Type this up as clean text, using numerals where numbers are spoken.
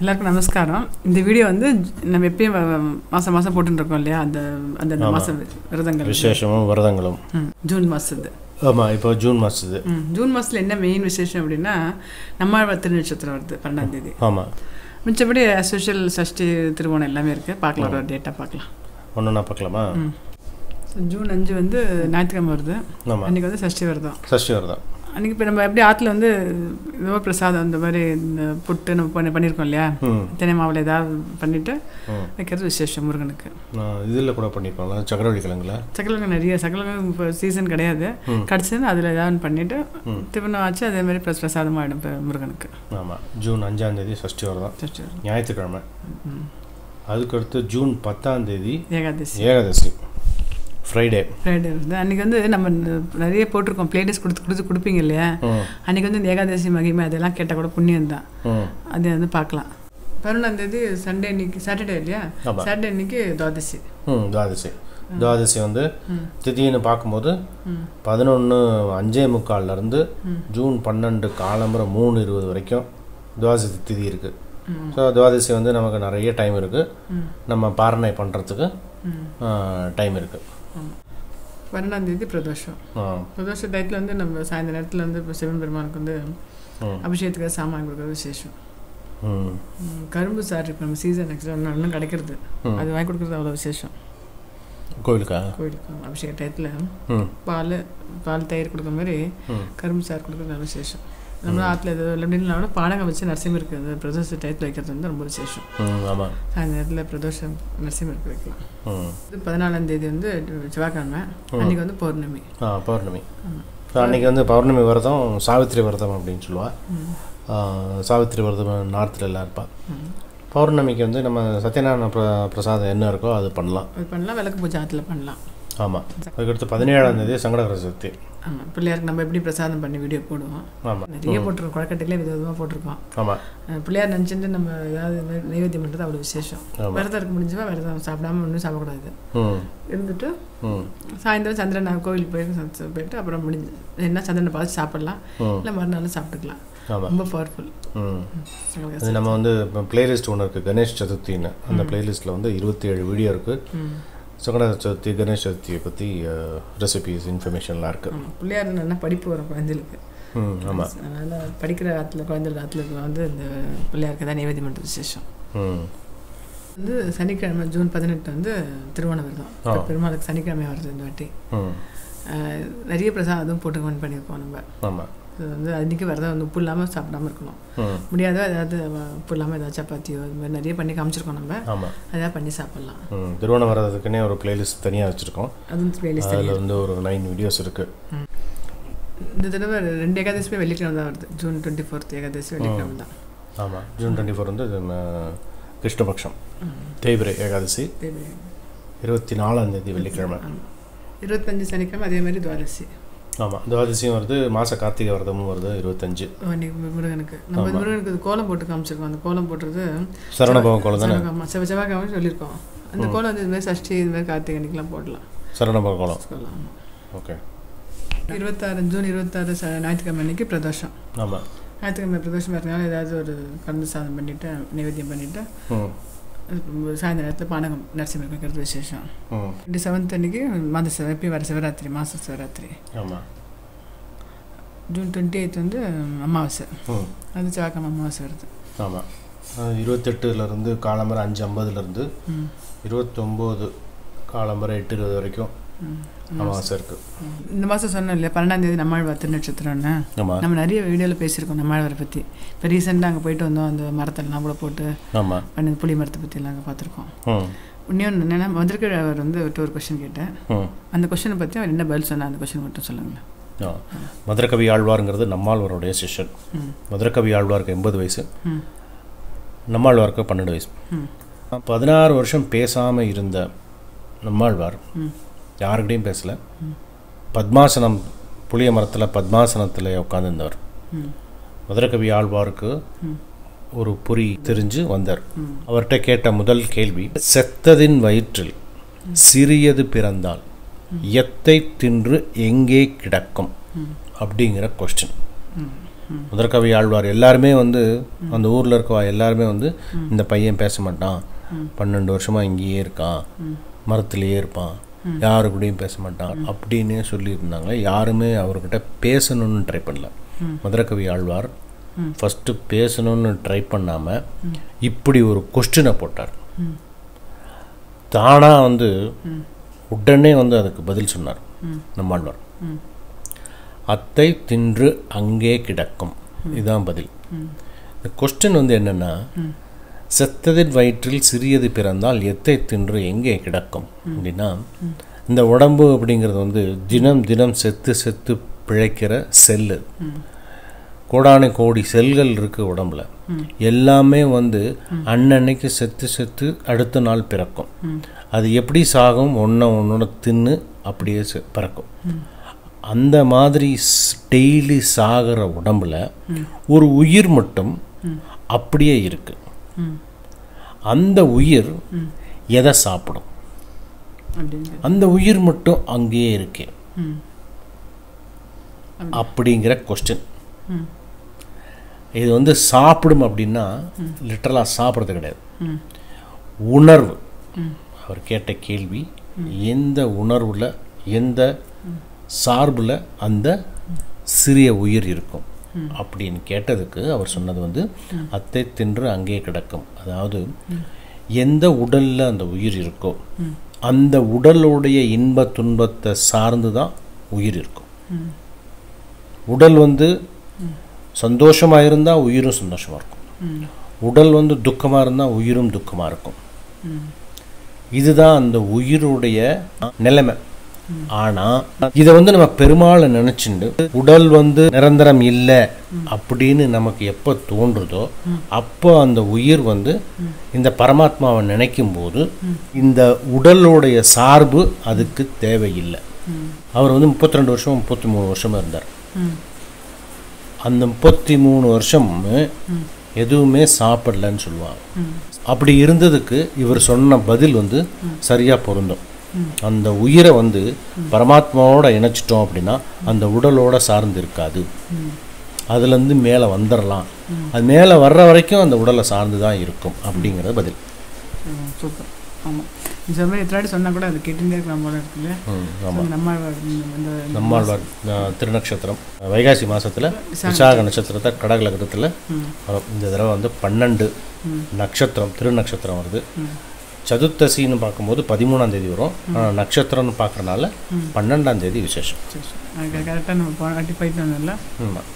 எல்லாருக்கும் நமஸ்காரம். இந்த வீடியோ வந்து நம்ம எப்பயும் மாதம் மாதம் போட்டுருக்கோம் இல்லையா, அந்த மாத விரதங்கள் விசேஷமும் விரதங்களும் ஜூன் மாதத்து. ஆமாம், இப்போ ஜூன் மாதத்து. ஜூன் மாதத்தில் என்ன மெயின் விசேஷம் அப்படின்னா, நம்மாழ்வார் திருநட்சத்திரம் வருது 12ஆம் தேதி. ஆமாம், மிச்சப்படி அசோஷியல் சஷ்டி திருவோணம் எல்லாமே இருக்குது. பார்க்கலாம், ஒரு டேட்டாக பார்க்கலாம். ஒன்றுனா பார்க்கலாமா? ஜூன் 5 வந்து ஞாயிற்றுக்கிழமை வருது. அன்றைக்கி வந்து சஷ்டி விரதம். சஷ்டி விரதம் அன்றைக்கி இப்போ நம்ம எப்படி ஆற்றுல வந்து ஏதோ பிரசாதம் இந்த மாதிரி இந்த புட்டு நம்ம பண்ணியிருக்கோம் இல்லையா, தினை மாவில் ஏதாவது பண்ணிவிட்டு வைக்கிறது விசேஷம் முருகனுக்கு. இதில் கூட பண்ணியிருக்கோம்ல சக்கரவள்ளி கிழங்குல. சக்கரக்கிழங்கு நிறைய சக்கரக்கிழங்கு இப்போ சீசன் கிடையாது, கிடச்சதுன்னு அதில் ஏதாவது பண்ணிவிட்டு திருப்பணம் ஆச்சு அதே மாதிரி பிரசாதமாக ஆகிடும் இப்போ முருகனுக்கு. ஆமாம், ஜூன் 5ஆம் தேதி சஷ்டி விரதம், ஞாயிற்றுக்கிழமை. அதுக்கடுத்து ஜூன் 10ஆம் தேதி ஏகாதசி, ஃப்ரைடே வந்து அன்றைக்கி வந்து நம்ம நிறைய போட்டிருக்கோம், பிளேலிஸ்ட் கொடுப்பீங்க இல்லையா. அன்றைக்கி வந்து இந்த ஏகாதசி மகிமை அதெல்லாம் கேட்டால் கூட புண்ணியம் தான், அது வந்து பார்க்கலாம். 11ஆம் தேதி சண்டே அன்னைக்கு, சாட்டர்டே இல்லையா, சாட்டர்டே அன்னைக்கு துவாதசி. துவாதசி வந்து திதின்னு பார்க்கும்போது 11:45 ஜூன் 12 காலம்புற 3:20 வரைக்கும் துவாதசி திதி இருக்குது. ஸோ துவாதசி வந்து நமக்கு நிறைய டைம் இருக்குது, நம்ம பாரணை பண்ணுறதுக்கு டைம் இருக்குது. 12ஆம் தேதி பிரதோஷம். பிரதோஷ டயத்தில் வந்து நம்ம சாயந்தர நேரத்தில் வந்து இப்போ சிவன் பெருமானுக்கு வந்து அபிஷேகத்துக்காக சாமான் கொடுக்குறது விசேஷம். கரும்பு சாறு இப்போ நம்ம சீசன் ஆக்சுவலாக இன்னும் கிடைக்கிறது, அது வாங்கி கொடுக்குறது அவ்வளோ விசேஷம். கோயிலுக்கு அபிஷேக டயத்தில் பால் தயிர் கொடுக்குற மாதிரி கரும்பு சாறு கொடுக்குறது நல்ல விசேஷம். நம்ம ஆற்றுல எது இல்லை அப்படின்னா பானகம் வச்சு நரசிம்மருக்கு அந்த பிரதோஷ டயத்தில் வைக்கிறது வந்து ரொம்ப விசேஷம். அந்த நேரத்தில் பிரதோஷம் நரசிம்மருக்கு வைக்கலாம். இது 14ஆம் தேதி வந்து செவ்வாய்க்கிழமை, அன்றைக்கி வந்து பௌர்ணமி. பௌர்ணமி அன்றைக்கி வந்து பௌர்ணமி விரதம், சாவித்திரி விரதம் அப்படின்னு சொல்லுவாள். சாவித்திரி விரதம் நார்த்தில் எல்லாம் இருப்பாள். பௌர்ணமிக்கு வந்து நம்ம சத்யநாராயண பிரசாதம் என்ன இருக்கோ அது பண்ணலாம், விளக்கு பூஜை ஆற்றுல பண்ணலாம். ஆமாம், அதுக்கடுத்து 17ஆம் தேதி சங்கடகர சதுர்த்தி. ஆமாம், பிள்ளையாருக்கு நம்ம எப்படி பிரசாதம் பண்ணி வீடியோ போடுவோம். ஆமாம், நிறைய போட்டிருக்கோம், குழக்கட்டைகளே விதவிதமாக போட்டிருக்கோம். ஆமாம், பிள்ளையார் நினச்சிட்டு நம்ம ஏதாவது நைவேத்தியம் பண்ணுறது அவ்வளோ விசேஷம். விரதம் இருக்க முடிஞ்சுமா விரதம் சாப்பிடாம ஒன்றும் சாப்பிடக்கூடாது, இருந்துட்டு சாயந்தரம் சந்திரன் கோவிலுக்கு போயிட்டு அப்புறம் முடிஞ்சு என்ன சந்திரனை பார்த்து சாப்பிட்லாம், இல்லை மறுநாள் சாப்பிட்டுக்கலாம். ரொம்ப பவர்ஃபுல். அது நம்ம வந்து பிளேலிஸ்ட் ஒன்று இருக்குது, கணேஷ் சதுர்த்தின்னு. அந்த பிளேலிஸ்ட்டில் வந்து 27 வீடியோ இருக்குது. சங்கடகர சதுர்த்தி, கணேஷ் சதுர்த்தியை பற்றி ரெசிபிஸ் இன்ஃபர்மேஷன்லாம் இருக்குது. பிள்ளையார் நல்லா படிப்பு வரும் குழந்தைகளுக்கு. ஆமாம், அதனால் படிக்கிற காலத்தில் குழந்தைகள் காலத்தில் வந்து இந்த பிள்ளையாருக்கு தான் நைவேத்தியம் பண்ணுறது விசேஷம். வந்து சனிக்கிழமை ஜூன் 18 வந்து திருவோணம் விரதம். பெருமாளுக்கு சனிக்கிழமை வருது இந்த வாட்டி. நிறைய பிரசாதம் அதுவும் போட்டு பண்ணியிருக்கோம் நம்ம. ஆமாம், அது வந்து அன்றைக்கி விரதம் வந்து உப்பு இல்லாமல் சாப்பிடாமல் இருக்கணும். முடியாத ஏதாவது உப்பு இல்லாமல் ஏதாவது சப்பாத்தியோ இது மாதிரி நிறைய பண்ணி காமிச்சிருக்கோம் நம்ம. அதாவது பண்ணி சாப்பிட்லாம். திருவோணம் வரதுக்குன்னே ஒரு பிளேலிஸ்ட் தனியாக வச்சுருக்கோம். அதுவும் பிளேலிஸ்ட் அதில் வந்து ஒரு 9 வீடியோஸ் இருக்குது. இந்த தடவை 2 ஏகாதசியுமே வெள்ளிக்கிழமை தான் வருது. ஜூன் 24 ஏகாதசி வெள்ளிக்கிழமை தான். ஆமாம், ஜூன் 24 வந்து கிருஷ்ணபக்ஷம் தேய்பிரை ஏகாதசி. 24ஆம் தேதி வெள்ளிக்கிழமை. 25 சனிக்கிழமை அதே மாதிரி துவாதசி. ஆமாம், துவாதசியும் வருது, மாத கார்த்திகை விரதமும் வருது 25 முருகனுக்கு. நம்ம முருகனுக்கு கோலம் போட்டு காமிச்சிருக்கோம். அந்த கோலம் போட்டுறது சரணபவம் கோலம் தானே. ஆமாம், செவ்வாய்க்கிழமை சொல்லியிருக்கோம். அந்த கோலம் வந்து இதுமாதிரி சஷ்டி இதுமாதிரி கார்த்திகை அன்றைக்கெலாம் போடலாம். சரணபவம் கோலம். ஆமாம், ஓகே. 26 ஜூன் 26 ஞாயிற்றுக்கிழமை அன்றைக்கி பிரதோஷம். ஆமாம், ஞாயிற்றுக்கிழமை பிரதோஷம் இருக்கிறதுனால ஏதாவது ஒரு கலந்து சாதம் பண்ணிவிட்டு நைவேத்தியம் பண்ணிவிட்டு சாயந்தர நேரத்தில் பானகம் நரசிம்மர் வைக்கிறது விசேஷம். 27 அன்றைக்கி எப்பயும் வர சிவராத்திரி, மாத சிவராத்திரி. ஆமாம், ஜூன் 28 வந்து அமாவாசை. அது செவ்வாய்க்கிழமை அமாவாசை வருது. ஆமாம், 28 காலம்பரை 5:50 29 காலம்பரை 8:20 வரைக்கும் அமாவாசை இருக்குது. இந்த மாதம் சொன்னோம் இல்லையா, 12ஆம் தேதி நம்மாழ்வார் திருநட்சத்திரம்னு. நம்ம நிறைய வீடியோவில் பேசியிருக்கோம் நம்மாழ்வாரை பற்றி. இப்போ ரீசெண்டாக அங்கே போயிட்டு வந்தோம், அந்த மரத்தெல்லாம் கூட போட்டு பண்ணி புளி மரத்தை பற்றியெல்லாம் அங்கே பார்த்துருக்கோம். இன்னொன்று என்னென்னா, மதுரக்கவி வந்து ஒரு கொஸ்டின் கேட்டேன். அந்த கொஸ்டினை பற்றி அவர் என்ன பதில் சொன்னால் அந்த கொஸ்டின் மட்டும் சொல்லுங்களேன். மதுரக்கவி ஆழ்வாருங்கிறது நம்மாழ்வாருடைய சிஷ்யன். மதுரக்கவி ஆழ்வாருக்கு 80 வயசு, நம்மாழ்வாருக்கு 12 வயசு. 16 வருஷம் பேசாமல் இருந்த நம்மாழ்வார் யாருக்கிட்டையும் பேசலை. பத்மாசனம், புளிய மரத்தில் பத்மாசனத்தில் உட்காந்துருந்தவர். மதுரக்கவி ஆழ்வாருக்கு ஒரு பொறி தெரிஞ்சு வந்தார். அவர்கிட்ட கேட்ட முதல் கேள்வி, செத்ததின் வயிற்றில் சிறியது பிறந்தால் எத்தை தின்று எங்கே கிடக்கும் அப்படிங்கிற கொஸ்டின். மதுரகவி ஆழ்வார் எல்லாருமே வந்து அந்த ஊரில் இருக்கவா எல்லாருமே வந்து இந்த பையன் பேச மாட்டான், 12 வருஷமாக இங்கேயே இருக்கான், மரத்துலேயே இருப்பான், யாரு கூடயும் பேச மாட்டான் அப்படின்னே சொல்லியிருந்தாங்க. யாருமே அவர்கிட்ட பேசணும்னு ட்ரை பண்ணல. மதுரகவி ஆழ்வார் ஃபஸ்ட்டு பேசணும்னு ட்ரை பண்ணாமல் இப்படி ஒரு கொஸ்டினை போட்டார். தானாக வந்து உடனே வந்து அதுக்கு பதில் சொன்னார் நம்மாழ்வார். அத்தை தின்று அங்கே கிடக்கும், இதுதான் பதில். இந்த கொஸ்டின் வந்து என்னென்னா, செத்ததின் வயிற்றில் சிறியது பிறந்தால் எத்தை தின்று எங்கே கிடக்கும் அப்படின்னா, இந்த உடம்பு அப்படிங்கிறது வந்து தினம் தினம் செத்து செத்து பிழைக்கிற செல்லு. கோடான கோடி செல்கள் இருக்குது உடம்புல. எல்லாமே வந்து அன்னன்னைக்கு செத்து செத்து அடுத்த நாள் பிறக்கும். அது எப்படி சாகும், ஒன்னொன்று தின்னு அப்படியே பிறக்கும். அந்த மாதிரி டெய்லி சாகிற உடம்புல ஒரு உயிர் மட்டும் அப்படியே இருக்கு. அந்த உயிர் எதை சாப்பிடும்? அந்த உயிர் மட்டும் அங்கேயே இருக்கே அப்படிங்கிற கொஸ்டின். இது வந்து சாப்பிடும் அப்படின்னா லிட்டரலாக சாப்பிட்றது கிடையாது. உணர்வு. அவர் கேட்ட கேள்வி, எந்த உணர்வில் எந்த சார்பில் அந்த சிறிய உயிர் இருக்கும் அப்படின்னு கேட்டதுக்கு அவர் சொன்னது வந்து அத்தை தின்று அங்கே கிடக்கும். அதாவது எந்த உடலில் அந்த உயிர் இருக்கோ அந்த உடலுடைய இன்ப துன்பத்தை சார்ந்து தான் உயிர் இருக்கும். உடல் வந்து சந்தோஷமாக இருந்தால் உயிரும் சந்தோஷமாக இருக்கும், உடல் வந்து துக்கமாக இருந்தால் உயிரும் துக்கமாக இருக்கும். இதுதான் அந்த உயிருடைய நிலைமை. ஆனால் இதை வந்து நம்ம பெருமாளை நினச்சிண்டு உடல் வந்து நிரந்தரம் இல்லை அப்படின்னு நமக்கு எப்போ தோன்றுதோ அப்போ அந்த உயிர் வந்து இந்த பரமாத்மாவை நினைக்கும் போது இந்த உடலுடைய சார்பு அதுக்கு தேவையில்லை. அவர் வந்து 32 வருஷம் 33 வருஷமாக இருந்தார். அந்த 33 வருஷம் எதுவுமே சாப்பிடலன்னு சொல்லுவாங்க. அப்படி இருந்ததுக்கு இவர் சொன்ன பதில் வந்து சரியாக பொருந்தும். அந்த உயிரை வந்து பரமாத்மாவோட இணைச்சிட்டோம் அப்படின்னா அந்த உடலோட சார்ந்து இருக்காது, அதுலேருந்து மேலே வந்துடலாம். அது மேலே வர்ற வரைக்கும் அந்த உடலை சார்ந்து தான் இருக்கும் அப்படிங்கிறது பதில். சூப்பர். ஆமாம், இந்த மாதிரி எத்தனை சொன்னால் கூட அது கேட்டுட்டே இருக்கலாம் போல இருக்கு இல்லையா? நம்மாழ்வார் திருநக்ஷத்திரம் வைகாசி மாதத்தில் விசாக நட்சத்திரத்தை கடகலகத்தில் இந்த தடவை வந்து 12 நட்சத்திரம் திருநக்ஷத்திரம் வருது. சதுர்த்தசின்னு பார்க்கும்போது 13ஆம் தேதி வரும். ஆனால் நட்சத்திரம்னு பார்க்குறனால 12ஆம் தேதி விசேஷம். கரெக்டாக நம்ம போயிட்டு வந்தோம்ல. ஆமாம்.